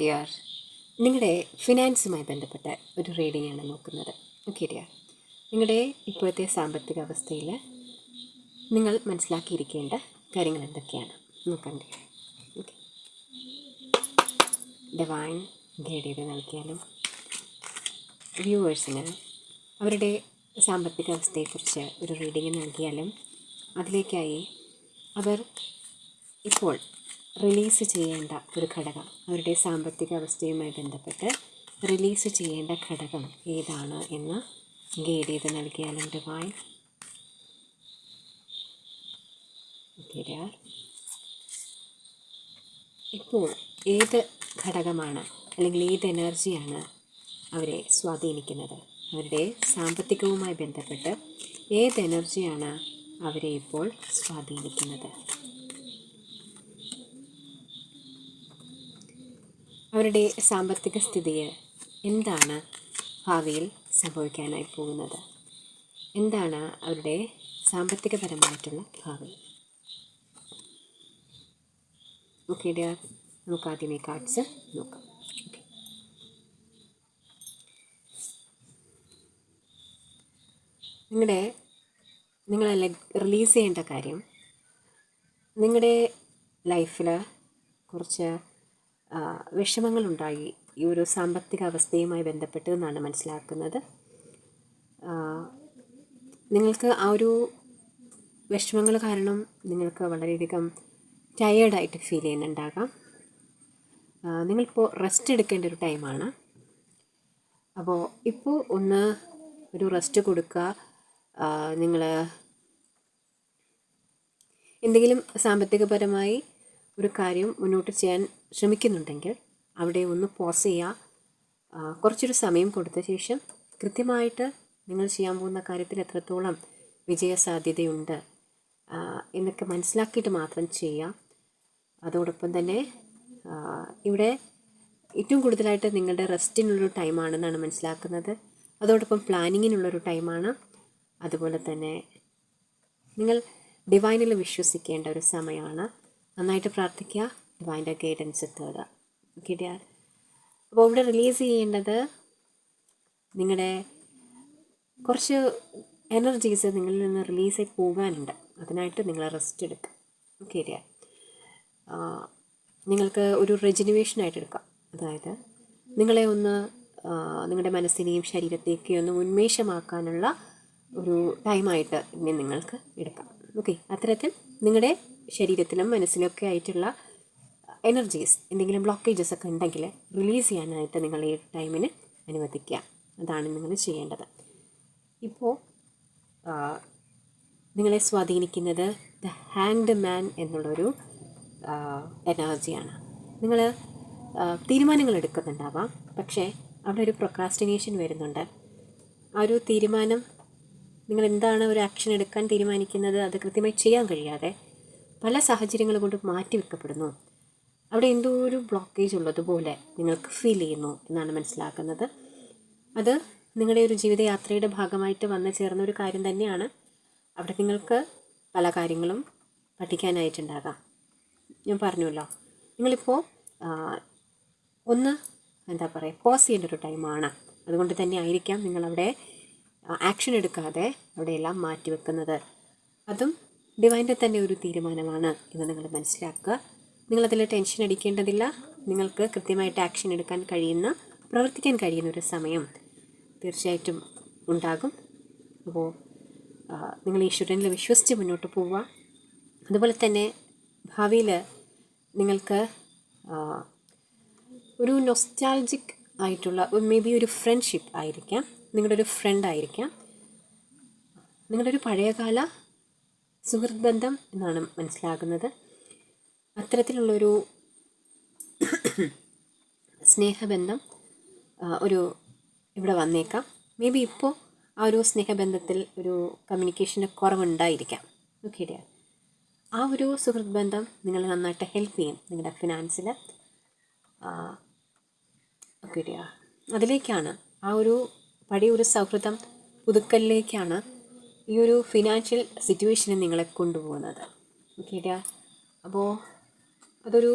Dear, നിങ്ങളുടെ ഫിനാൻസുമായി ബന്ധപ്പെട്ട ഒരു റീഡിംഗ് ആണ് നോക്കുന്നത്. ഓക്കെ ഡിയർ, നിങ്ങളുടെ ഇപ്പോഴത്തെ സാമ്പത്തിക അവസ്ഥയിൽ നിങ്ങൾ മനസ്സിലാക്കിയിരിക്കേണ്ട കാര്യങ്ങൾ എന്തൊക്കെയാണ് നോക്കാം ഡിയർ. ഓക്കെ, ഡിവൈൻ ഗൈഡ് ചെയ്ത് നൽകിയാലും വ്യൂവേഴ്സിന് അവരുടെ സാമ്പത്തിക അവസ്ഥയെക്കുറിച്ച് ഒരു റീഡിംഗ് നൽകിയാലും അതിലേക്കായി അവർ ഇപ്പോൾ റിലീസ് ചെയ്യേണ്ട ഒരു ഘടകം, അവരുടെ സാമ്പത്തിക അവസ്ഥയുമായി ബന്ധപ്പെട്ട് റിലീസ് ചെയ്യേണ്ട ഘടകം ഏതാണ് എന്ന് ഗൈഡ് ചെയ്ത് നൽകിയാലും ഡിവൈൻ. ഓക്കെ ഡിയർ, ഇപ്പോൾ ഏത് ഘടകമാണ് അല്ലെങ്കിൽ ഏത് എനർജിയാണ് അവരെ സ്വാധീനിക്കുന്നത്? അവരുടെ സാമ്പത്തികവുമായി ബന്ധപ്പെട്ട് ഏത് എനർജിയാണ് അവരെ ഇപ്പോൾ സ്വാധീനിക്കുന്നത്? അവരുടെ സാമ്പത്തിക സ്ഥിതിയിൽ എന്താണ് ഭാവിയിൽ സംഭവിക്കാനായി പോകുന്നത്? എന്താണ് അവരുടെ സാമ്പത്തികപരമായിട്ടുള്ള ഭാവി? ഓക്കെ ഡിയർ, നമുക്ക് ആദ്യമേ കാർഡ്സ് നോക്കാം. ഓക്കെ, നിങ്ങളെ റിലീസ് ചെയ്യേണ്ട കാര്യം, നിങ്ങളുടെ ലൈഫിൽ കുറച്ച് വിഷമങ്ങളുണ്ടായി ഈ ഒരു സാമ്പത്തിക അവസ്ഥയുമായി ബന്ധപ്പെട്ട് എന്നാണ് മനസ്സിലാക്കുന്നത്. നിങ്ങൾക്ക് ആ ഒരു വിഷമങ്ങൾ കാരണം നിങ്ങൾക്ക് വളരെയധികം ടയേർഡായിട്ട് ഫീൽ ചെയ്യുന്നുണ്ടാകാം. നിങ്ങളിപ്പോൾ റെസ്റ്റ് എടുക്കേണ്ട ഒരു ടൈമാണ്. അപ്പോൾ ഇപ്പോൾ ഒന്ന് ഒരു റെസ്റ്റ് കൊടുക്കുക. നിങ്ങൾ എന്തെങ്കിലും സാമ്പത്തികപരമായി ഒരു കാര്യം മുന്നോട്ട് ചെയ്യാൻ ശ്രമിക്കുന്നുണ്ടെങ്കിൽ അവിടെ ഒന്ന് പോസ് ചെയ്യുക. കുറച്ചൊരു സമയം കൊടുത്ത ശേഷം കൃത്യമായിട്ട് നിങ്ങൾ ചെയ്യാൻ പോകുന്ന കാര്യത്തിൽ എത്രത്തോളം വിജയസാധ്യതയുണ്ട് എന്നൊക്കെ മനസ്സിലാക്കിയിട്ട് മാത്രം ചെയ്യാം. അതോടൊപ്പം തന്നെ ഇവിടെ ഏറ്റവും കൂടുതലായിട്ട് നിങ്ങളുടെ റെസ്റ്റിനുള്ളൊരു ടൈമാണെന്നാണ് മനസ്സിലാക്കുന്നത്. അതോടൊപ്പം പ്ലാനിങ്ങിനുള്ളൊരു ടൈമാണ്. അതുപോലെ തന്നെ നിങ്ങൾ ഡിവൈനിൽ വിശ്വസിക്കേണ്ട ഒരു സമയമാണ്. നന്നായിട്ട് പ്രാർത്ഥിക്കുക, ഡിവൈൻ്റെ ഗൈഡൻസ് തേടുക. ഓക്കെ ഡിയർ, അപ്പോൾ ഇവിടെ റിലീസ് ചെയ്യേണ്ടത് നിങ്ങളുടെ കുറച്ച് എനർജീസ് നിങ്ങളിൽ നിന്ന് റിലീസായി പോകാനുണ്ട്. അതിനായിട്ട് നിങ്ങൾ റെസ്റ്റ് എടുക്കുക. ഓക്കെ ഡിയർ, നിങ്ങൾക്ക് ഒരു റെജുനുവേഷനായിട്ട് എടുക്കാം. അതായത് നിങ്ങളെ ഒന്ന് നിങ്ങളുടെ മനസ്സിനെയും ശരീരത്തെയൊക്കെ ഒന്ന് ഉന്മേഷമാക്കാനുള്ള ഒരു ടൈമായിട്ട് ഇനി നിങ്ങൾക്ക് എടുക്കാം. ഓക്കെ, അത്തരത്തിൽ നിങ്ങളുടെ ശരീരത്തിലും മനസ്സിലൊക്കെ ആയിട്ടുള്ള എനർജീസ്, എന്തെങ്കിലും ബ്ലോക്കേജസ് ഒക്കെ ഉണ്ടെങ്കിൽ റിലീസ് ചെയ്യാനായിട്ട് നിങ്ങൾ ഈ ടൈമിന് അനുവദിക്കുക. അതാണ് നിങ്ങൾ ചെയ്യേണ്ടത്. ഇപ്പോൾ നിങ്ങളെ സ്വാധീനിക്കുന്നത് ദ ഹാങ്ഡ് മാൻ എന്നുള്ളൊരു എനർജിയാണ്. നിങ്ങൾ തീരുമാനങ്ങൾ എടുക്കുന്നുണ്ടാവാം, പക്ഷേ അവിടെ ഒരു പ്രൊക്രാസ്റ്റിനേഷൻ വരുന്നുണ്ട്. ആ ഒരു തീരുമാനം, നിങ്ങൾ എന്താണ് ഒരു ആക്ഷൻ എടുക്കാൻ തീരുമാനിക്കുന്നത് അത് കൃത്യമായി ചെയ്യാൻ കഴിയാതെ പല സാഹചര്യങ്ങൾ കൊണ്ട് മാറ്റിവെക്കപ്പെടുന്നു. അവിടെ എന്തോ ഒരു ബ്ലോക്കേജ് ഉള്ളതുപോലെ നിങ്ങൾക്ക് ഫീൽ ചെയ്യുന്നു എന്നാണ് മനസ്സിലാക്കുന്നത്. അത് നിങ്ങളുടെ ഒരു ജീവിതയാത്രയുടെ ഭാഗമായിട്ട് വന്നു ചേർന്ന ഒരു കാര്യം തന്നെയാണ്. അവിടെ നിങ്ങൾക്ക് പല കാര്യങ്ങളും പഠിക്കാനായിട്ടുണ്ടാകാം. ഞാൻ പറഞ്ഞല്ലോ, നിങ്ങളിപ്പോൾ ഒന്ന് പോസ് ചെയ്യേണ്ട ഒരു ടൈമാണ്. അതുകൊണ്ട് തന്നെ ആയിരിക്കാം നിങ്ങളവിടെ ആക്ഷൻ എടുക്കാതെ അവിടെയെല്ലാം മാറ്റിവെക്കുന്നത്. അതും ഡിവൈൻ്റെ തന്നെ ഒരു തീരുമാനമാണ് എന്ന് നിങ്ങൾ മനസ്സിലാക്കുക. നിങ്ങളതിൽ ടെൻഷൻ അടിക്കേണ്ടതില്ല. നിങ്ങൾക്ക് കൃത്യമായിട്ട് ആക്ഷൻ എടുക്കാൻ കഴിയുന്ന, പ്രവർത്തിക്കാൻ കഴിയുന്ന ഒരു സമയം തീർച്ചയായിട്ടും ഉണ്ടാകും. അപ്പോൾ നിങ്ങൾ ഈശ്വരനിൽ വിശ്വസിച്ച് മുന്നോട്ട് പോവുക. അതുപോലെ തന്നെ ഭാവിയിൽ നിങ്ങൾക്ക് ഒരു നൊസ്റ്റാൾജിക് ആയിട്ടുള്ള മേ ബി ഒരു ഫ്രണ്ട്ഷിപ്പ് ആയിരിക്കാം, നിങ്ങളുടെ ഒരു ഫ്രണ്ട് ആയിരിക്കാം, നിങ്ങളുടെ ഒരു പഴയകാല സുഹൃത്ത് ബന്ധം എന്നാണ് മനസ്സിലാകുന്നത്. അത്തരത്തിലുള്ളൊരു സ്നേഹബന്ധം ഒരു ഇവിടെ വന്നേക്കാം. മേ ബി ഇപ്പോൾ ആ ഒരു സ്നേഹബന്ധത്തിൽ ഒരു കമ്മ്യൂണിക്കേഷന് കുറവുണ്ടായിരിക്കാം. ഓക്കെ ഡിയർ, ആ ഒരു സുഹൃത്ത് ബന്ധം നിങ്ങളെ നന്നായിട്ട് ഹെൽപ്പ് ചെയ്യും നിങ്ങളുടെ ഫിനാൻസിൽ. ഓക്കെ ഡിയർ, അതിലേക്കാണ് ആ ഒരു പഴയ ഒരു സൗഹൃദം പുതുക്കലിലേക്കാണ് ഈ ഒരു ഫിനാൻഷ്യൽ സിറ്റുവേഷനെ നിങ്ങളെ കൊണ്ടുപോകുന്നത്. ഓക്കെ ഡിയർ, അപ്പോൾ അതൊരു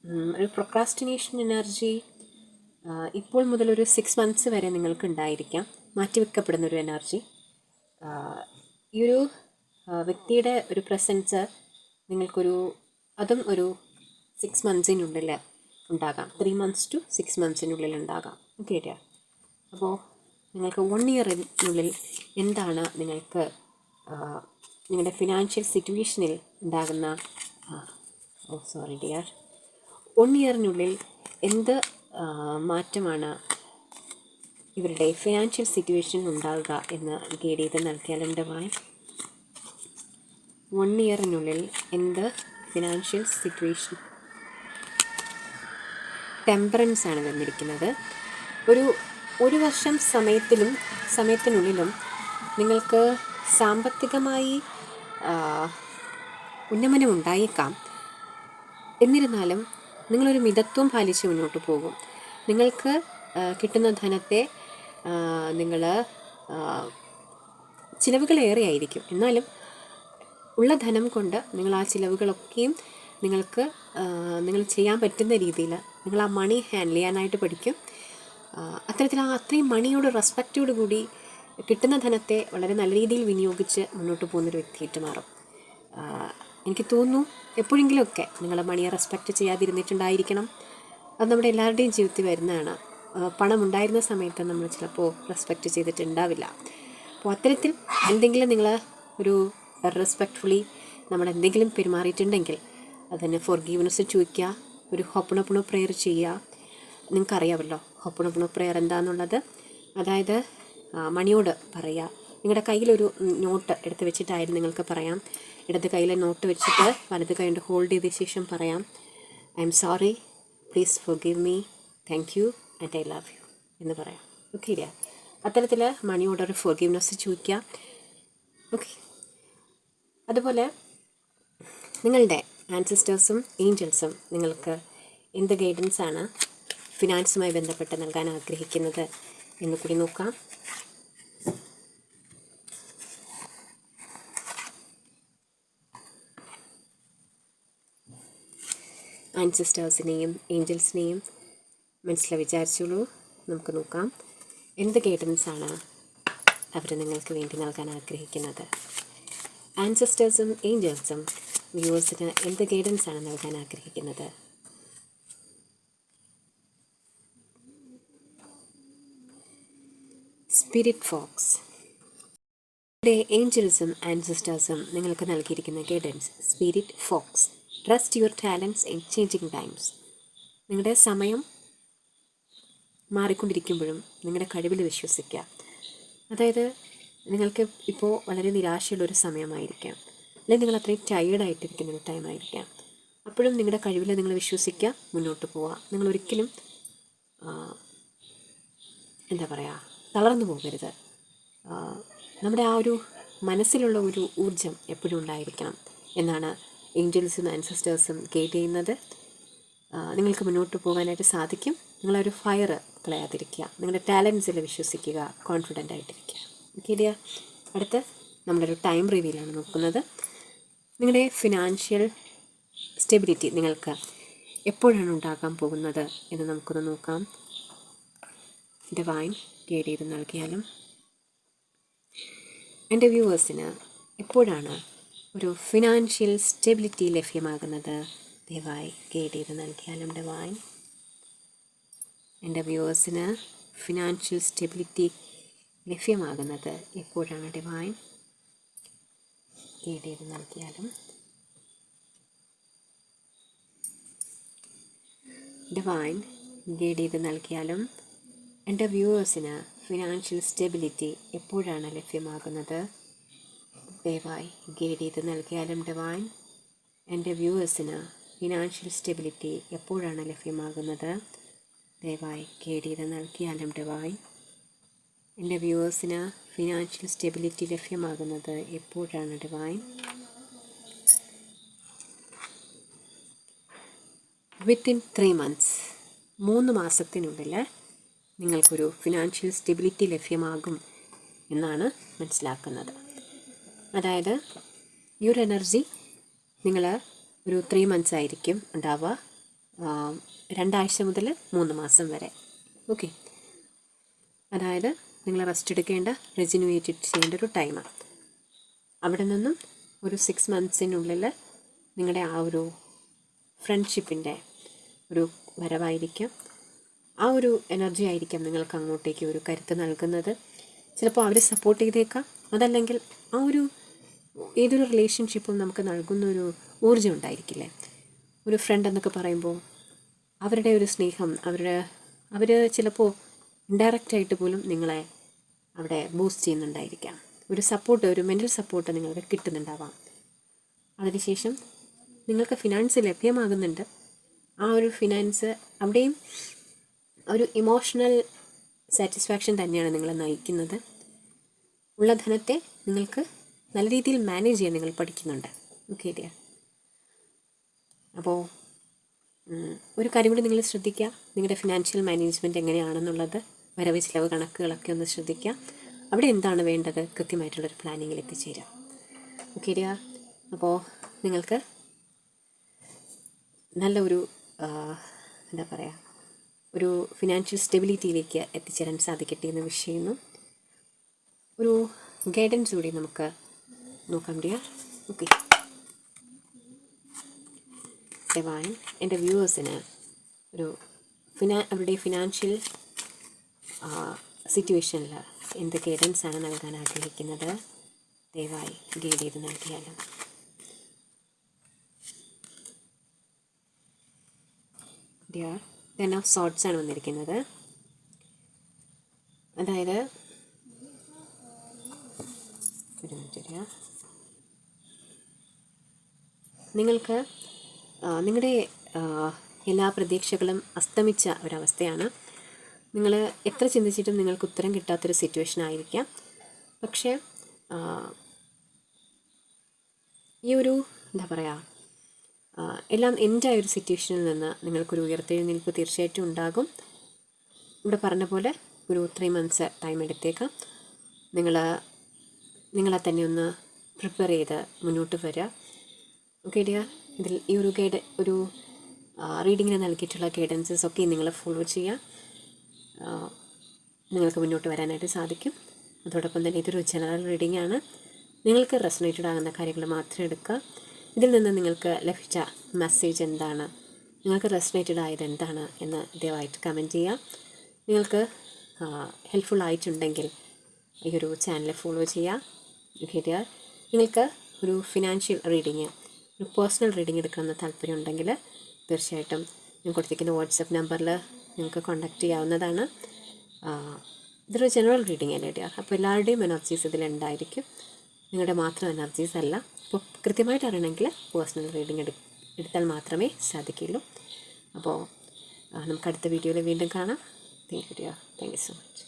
ഒരു പ്രൊക്രാസ്റ്റിനേഷൻ എനർജി ഇപ്പോൾ മുതലൊരു 6 months വരെ നിങ്ങൾക്ക് ഉണ്ടായിരിക്കാം, മാറ്റിവെക്കപ്പെടുന്നൊരു എനർജി. ഈ ഒരു വ്യക്തിയുടെ ഒരു പ്രസൻസ് നിങ്ങൾക്കൊരു അതും ഒരു 6 monthsനുള്ളിൽ ഉണ്ടാകാം. 3 months to 6 monthsനുള്ളിൽ ഉണ്ടാകാം. ഓക്കെ. അപ്പോൾ നിങ്ങൾക്ക് 1 yearനുള്ളിൽ എന്താണ് നിങ്ങൾക്ക് നിങ്ങളുടെ ഫിനാൻഷ്യൽ സിറ്റുവേഷനിൽ ഉണ്ടാകുന്ന സോറി ഡിയർ 1 yearനുള്ളിൽ എന്ത് മാറ്റമാണ് ഇവരുടെ ഫിനാൻഷ്യൽ സിറ്റുവേഷൻ ഉണ്ടാവുക എന്ന് ഗൈഡ് ചെയ്ത് നൽകിയാലും ഡിവൈൻ. 1 yearനുള്ളിൽ എന്ത് ഫിനാൻഷ്യൽ സിറ്റുവേഷൻ. ടെമ്പറൻസ് ആണ് വന്നിരിക്കുന്നത്. ഒരു വർഷം സമയത്തിനുള്ളിലും നിങ്ങൾക്ക് സാമ്പത്തികമായി ഉന്നമനം ഉണ്ടായേക്കാം. എന്നിരുന്നാലും നിങ്ങളൊരു മിതത്വം പാലിച്ച് മുന്നോട്ട് പോകും. നിങ്ങൾക്ക് കിട്ടുന്ന ധനത്തെ നിങ്ങൾ ചിലവുകളേറെ ആയിരിക്കും, എന്നാലും ഉള്ള ധനം കൊണ്ട് നിങ്ങൾ ആ ചിലവുകളൊക്കെയും നിങ്ങൾ ചെയ്യാൻ പറ്റുന്ന രീതിയിൽ നിങ്ങൾ ആ മണി ഹാൻഡിൽ ചെയ്യാനായിട്ട് പഠിക്കും. അത്രയും മണിയോട് റെസ്പെക്റ്റോട് കൂടി കിട്ടുന്ന ധനത്തെ വളരെ നല്ല രീതിയിൽ വിനിയോഗിച്ച് മുന്നോട്ട് പോകുന്നൊരു വ്യക്തിയായിട്ട് മാറും. എനിക്ക് തോന്നുന്നു എപ്പോഴെങ്കിലുമൊക്കെ നിങ്ങൾ മണിയെ റെസ്പെക്റ്റ് ചെയ്യാതിരുന്നിട്ടുണ്ടായിരിക്കണം. അത് നമ്മുടെ എല്ലാവരുടെയും ജീവിതത്തിൽ വരുന്നതാണ്. പണം ഉണ്ടായിരുന്ന സമയത്ത് നമ്മൾ ചിലപ്പോൾ റെസ്പെക്റ്റ് ചെയ്തിട്ടുണ്ടാവില്ല. അപ്പോൾ അത്തരത്തിൽ എന്തെങ്കിലും നിങ്ങൾ ഒരു റെസ്പെക്റ്റ്ഫുള്ളി നമ്മളെന്തെങ്കിലും പെരുമാറിയിട്ടുണ്ടെങ്കിൽ അതിന് ഫോർഗീവ്നെസ് ചോദിക്കുക, ഒരു ഹൊപ്പണപ്പണോ പ്രെയർ ചെയ്യുക. നിങ്ങൾക്കറിയാമല്ലോ ഹൊപ്പണപ്പണോ പ്രെയർ എന്താണെന്നുള്ളത്. അതായത് മണിയോട് പറയുക. നിങ്ങളുടെ കയ്യിലൊരു നോട്ട് എടുത്ത് വെച്ചിട്ടായാലും നിങ്ങൾക്ക് പറയാം. ഇടത് കയ്യിലെ നോട്ട് വെച്ചിട്ട് വലത് കൈ കൊണ്ട് ഹോൾഡ് ചെയ്ത ശേഷം പറയാം, I am sorry, please forgive me, thank you and I love you എന്ന് പറയാം. ഓക്കെ ഇല്ല, അത്തരത്തിൽ മണിയോടൊരു ഫോർഗീവ്നെസ് ചോദിക്കുക. ഓക്കെ. അതുപോലെ നിങ്ങളുടെ ആൻസിസ്റ്റേഴ്സും ഏഞ്ചൽസും നിങ്ങൾക്ക് എന്ത് ഗൈഡൻസാണ് ഫിനാൻസുമായി ബന്ധപ്പെട്ട് നൽകാൻ ആഗ്രഹിക്കുന്നത് എന്ന് കൂടി നോക്കാം. ആൻസിസ്റ്റേഴ്സിനെയും ഏഞ്ചൽസിനെയും മനസ്സിൽ വിചാരിച്ചോളൂ. നമുക്ക് നോക്കാം എന്ത് ഗൈഡൻസാണ് അവർ നിങ്ങൾക്ക് വേണ്ടി നൽകാൻ ആഗ്രഹിക്കുന്നത്. ആൻസിസ്റ്റേഴ്സും ഏഞ്ചൽസും വ്യൂവേഴ്സിന് എന്ത് ഗൈഡൻസാണ് നൽകാൻ ആഗ്രഹിക്കുന്നത്? Spirit folks. ഇവിടെ ഏഞ്ചൽസും ആൻസിസ്റ്റേഴ്സും നിങ്ങൾക്ക് നൽകിയിരിക്കുന്ന guidance spirit folks. Trust your talents in changing times. നിങ്ങളുടെ സമയം മാറിക്കൊണ്ടിരിക്കുമ്പോഴും നിങ്ങളുടെ കഴിവിൽ വിശ്വസിക്കുക. അതായത് നിങ്ങൾക്ക് ഇപ്പോൾ വളരെ നിരാശയുള്ളൊരു സമയമായിരിക്കാം, അല്ലെങ്കിൽ നിങ്ങൾ അത്രയും ടയേർഡായിട്ടിരിക്കുന്ന ഒരു ടൈമായിരിക്കാം. അപ്പോഴും നിങ്ങളുടെ കഴിവിൽ നിങ്ങൾ വിശ്വസിക്കുക, മുന്നോട്ട് പോവുക. നിങ്ങളൊരിക്കലും തളർന്നു പോകരുത്. നമ്മുടെ ആ ഒരു മനസ്സിലുള്ള ഒരു ഊർജം എപ്പോഴും ഉണ്ടായിരിക്കണം എന്നാണ് ഏഞ്ചൽസും ആൻസിസ്റ്റേഴ്സും ഗൈഡ് ചെയ്യുന്നത്. നിങ്ങൾക്ക് മുന്നോട്ട് പോകാനായിട്ട് സാധിക്കും. നിങ്ങളൊരു ഫയർ കളയാതിരിക്കുക, നിങ്ങളുടെ ടാലൻസിൽ വിശ്വസിക്കുക, കോൺഫിഡൻ്റ് ആയിട്ടിരിക്കുക. Okay dear. അടുത്ത് നമ്മളൊരു ടൈം റിവ്യൂലാണ് നോക്കുന്നത്. നിങ്ങളുടെ ഫിനാൻഷ്യൽ സ്റ്റെബിലിറ്റി നിങ്ങൾക്ക് എപ്പോഴാണ് ഉണ്ടാകാൻ പോകുന്നത് എന്ന് നമുക്കൊന്ന് നോക്കാം. ഡിവൈൻ ഗൈഡ് ചെയ്ത് നൽകിയാലും എൻ്റെ വ്യൂവേഴ്സിന് എപ്പോഴാണ് ഒരു ഫിനാൻഷ്യൽ സ്റ്റെബിലിറ്റി ലഭ്യമാകുന്നത്? ദയവായി ഗൈഡ് ചെയ്ത് നൽകിയാലും ഡിവൈൻ. എൻ്റെ വ്യൂവേഴ്സിന് ഫിനാൻഷ്യൽ സ്റ്റെബിലിറ്റി ലഭ്യമാകുന്നത് എപ്പോഴാണ്? ഡിവൈൻ ഗൈഡ് ചെയ്ത് നൽകിയാലും. ഡിവൈൻ ഗൈഡ് ചെയ്ത് നൽകിയാലും എൻ്റെ വ്യൂവേഴ്സിന് ഫിനാൻഷ്യൽ സ്റ്റെബിലിറ്റി എപ്പോഴാണ് ലഭ്യമാകുന്നത്? ദയവായി ഗൈഡ് ചെയ്ത് നൽകിയാലും ഡിവൈൻ. എൻ്റെ വ്യൂവേഴ്സിന് ഫിനാൻഷ്യൽ സ്റ്റെബിലിറ്റി എപ്പോഴാണ് ലഭ്യമാകുന്നത്? ദയവായി ഗൈഡ് ചെയ്ത് നൽകിയാലും ഡിവൈൻ. എൻ്റെ വ്യൂവേഴ്സിന് ഫിനാൻഷ്യൽ സ്റ്റെബിലിറ്റി ലഭ്യമാകുന്നത് എപ്പോഴാണ്? ഡിവൈൻ. വിത്തിൻ 3 months, 3 മാസത്തിനുള്ളിൽ നിങ്ങൾക്കൊരു ഫിനാൻഷ്യൽ സ്റ്റെബിലിറ്റി ലഭ്യമാകും എന്നാണ് മനസ്സിലാക്കുന്നത്. അതായത് ഈ ഒരു എനർജി നിങ്ങൾ ഒരു 3 months ആയിരിക്കും ഉണ്ടാവുക. 2 ആഴ്ച മുതൽ 3 മാസം വരെ. ഓക്കെ, അതായത് നിങ്ങൾ റെസ്റ്റ് എടുക്കേണ്ട, റെജിനുവേറ്റ് ചെയ്യേണ്ട ഒരു ടൈമാണ്. അവിടെ നിന്നും ഒരു 6 മന്ത്സിനുള്ളിൽ നിങ്ങളുടെ ആ ഒരു ഫ്രണ്ട്ഷിപ്പിൻ്റെ ഒരു വരവായിരിക്കാം, ആ ഒരു എനർജി ആയിരിക്കാം നിങ്ങൾക്ക് അങ്ങോട്ടേക്ക് ഒരു കരുത്ത് നൽകുന്നത്. ചിലപ്പോൾ അവർ സപ്പോർട്ട് ചെയ്തേക്കാം, അതല്ലെങ്കിൽ ആ ഒരു ഏതൊരു റിലേഷൻഷിപ്പും നമുക്ക് നൽകുന്നൊരു ഊർജ്ജം ഉണ്ടായിരിക്കില്ലേ. ഒരു ഫ്രണ്ട് എന്നൊക്കെ പറയുമ്പോൾ അവരുടെ ഒരു സ്നേഹം, അവർ ചിലപ്പോൾ ഇൻഡയറക്റ്റായിട്ട് പോലും നിങ്ങളെ അവിടെ ബൂസ്റ്റ് ചെയ്യുന്നുണ്ടായിരിക്കാം. ഒരു സപ്പോർട്ട്, ഒരു മെൻ്റൽ സപ്പോർട്ട് നിങ്ങൾക്ക് കിട്ടുന്നുണ്ടാവാം. അതിനുശേഷം നിങ്ങൾക്ക് ഫിനാൻസ് ലഭ്യമാകുന്നുണ്ട്. ആ ഒരു ഫിനാൻസ് അവിടെയും ഒരു ഇമോഷണൽ സാറ്റിസ്ഫാക്ഷൻ തന്നെയാണ് നിങ്ങളെ നയിക്കുന്നത്. ഉള്ള ധനത്തെ നിങ്ങൾക്ക് നല്ല രീതിയിൽ മാനേജ് ചെയ്യാൻ നിങ്ങൾ പഠിക്കുന്നുണ്ട്. Okay dear. അപ്പോൾ ഒരു കാര്യം കൂടി നിങ്ങൾ ശ്രദ്ധിക്കുക, നിങ്ങളുടെ ഫിനാൻഷ്യൽ മാനേജ്മെൻറ്റ് എങ്ങനെയാണെന്നുള്ളത്, വരവ് ചിലവ് കണക്കുകളൊക്കെ ഒന്ന് ശ്രദ്ധിക്കുക. അവിടെ എന്താണ് വേണ്ടത്, കൃത്യമായിട്ടുള്ളൊരു പ്ലാനിങ്ങിൽ എത്തിച്ചേരാം. Okay dear. അപ്പോൾ നിങ്ങൾക്ക് നല്ല ഒരു എന്താ പറയുക, ഒരു ഫിനാൻഷ്യൽ സ്റ്റെബിലിറ്റിയിലേക്ക് എത്തിച്ചേരാൻ സാധിക്കട്ടെ എന്ന് വിഷ് ചെയ്യുന്നു. ഒരു ഗൈഡൻസ് കൂടി നമുക്ക് നോക്കാം ഡിയർ. ഓക്കെ, ഡിവൈൻ എൻ്റെ വ്യൂവേഴ്സിന് ഒരു അവരുടെ ഫിനാൻഷ്യൽ സിറ്റുവേഷനിൽ എന്ത് ഗൈഡൻസാണ് നൽകാൻ ആഗ്രഹിക്കുന്നത്, ദയവായി ഗൈഡ് ചെയ്ത് നൽകിയാലും. ഡിയർ, ടെൻ ഓഫ് സോർട്സ് ആണ് വന്നിരിക്കുന്നത്. അതായത് ഒരു മിനിറ്റ് ഡിയർ, നിങ്ങൾക്ക് നിങ്ങളുടെ എല്ലാ പ്രതീക്ഷകളും അസ്തമിച്ച ഒരവസ്ഥയാണ്. നിങ്ങൾ എത്ര ചിന്തിച്ചിട്ടും നിങ്ങൾക്ക് ഉത്തരം കിട്ടാത്തൊരു സിറ്റുവേഷൻ ആയിരിക്കാം. പക്ഷേ ഈ ഒരു എന്താ പറയുക, എല്ലാം എൻഡായ ഒരു സിറ്റുവേഷനിൽ നിന്ന് നിങ്ങൾക്കൊരു ഉയർത്തെഴുന്നേൽപ്പ് തീർച്ചയായിട്ടും ഉണ്ടാകും. ഇവിടെ പറഞ്ഞ പോലെ ഒരു 3 മന്ത്സ് ടൈം എടുത്തേക്കാം. നിങ്ങളെ തന്നെ ഒന്ന് പ്രിപ്പയർ ചെയ്ത് മുന്നോട്ട് വരിക. Okay dear. ഇതിൽ ഈ ഒരു റീഡിങ്ങിന് നൽകിയിട്ടുള്ള ഗൈഡൻസസ് ഒക്കെ നിങ്ങൾ ഫോളോ ചെയ്യുക, നിങ്ങൾക്ക് മുന്നോട്ട് വരാനായിട്ട് സാധിക്കും. അതോടൊപ്പം തന്നെ ഇതൊരു ജനറൽ റീഡിംഗ് ആണ്. നിങ്ങൾക്ക് റെസണേറ്റഡ് ആകുന്ന കാര്യങ്ങൾ മാത്രം എടുക്കുക. ഇതിൽ നിന്ന് നിങ്ങൾക്ക് ലഭിച്ച മെസ്സേജ് എന്താണ്, നിങ്ങൾക്ക് റെസണേറ്റഡ് ആയത് എന്താണ് എന്ന് ദയവായിട്ട് കമൻറ്റ് ചെയ്യുക. നിങ്ങൾക്ക് ഹെൽപ്ഫുൾ ആയിട്ടുണ്ടെങ്കിൽ ഈ ഒരു ചാനൽ ഫോളോ ചെയ്യുക. Okay dear. നിങ്ങൾക്ക് ഒരു ഫിനാൻഷ്യൽ റീഡിങ്, ഒരു പേഴ്സണൽ റീഡിംഗ് എടുക്കണമെന്ന് താല്പര്യം ഉണ്ടെങ്കിൽ തീർച്ചയായിട്ടും ഞാൻ കൊടുത്തിരിക്കുന്ന വാട്സപ്പ് നമ്പറിൽ നിങ്ങൾക്ക് കോൺടാക്റ്റ് ചെയ്യാവുന്നതാണ്. ഇതൊരു ജനറൽ റീഡിംഗ് അല്ലേ ഡിയർ. അപ്പോൾ എല്ലാവരുടെയും എനർജീസ് ഇതിലുണ്ടായിരിക്കും, നിങ്ങളുടെ മാത്രം എനർജീസ് അല്ല. അപ്പോൾ കൃത്യമായിട്ട് അറിയണമെങ്കിൽ പേഴ്സണൽ റീഡിംഗ് എടുത്താൽ മാത്രമേ സാധിക്കുള്ളൂ. അപ്പോൾ നമുക്ക് അടുത്ത വീഡിയോയിൽ വീണ്ടും കാണാം. Thank you dear. Thank you so much.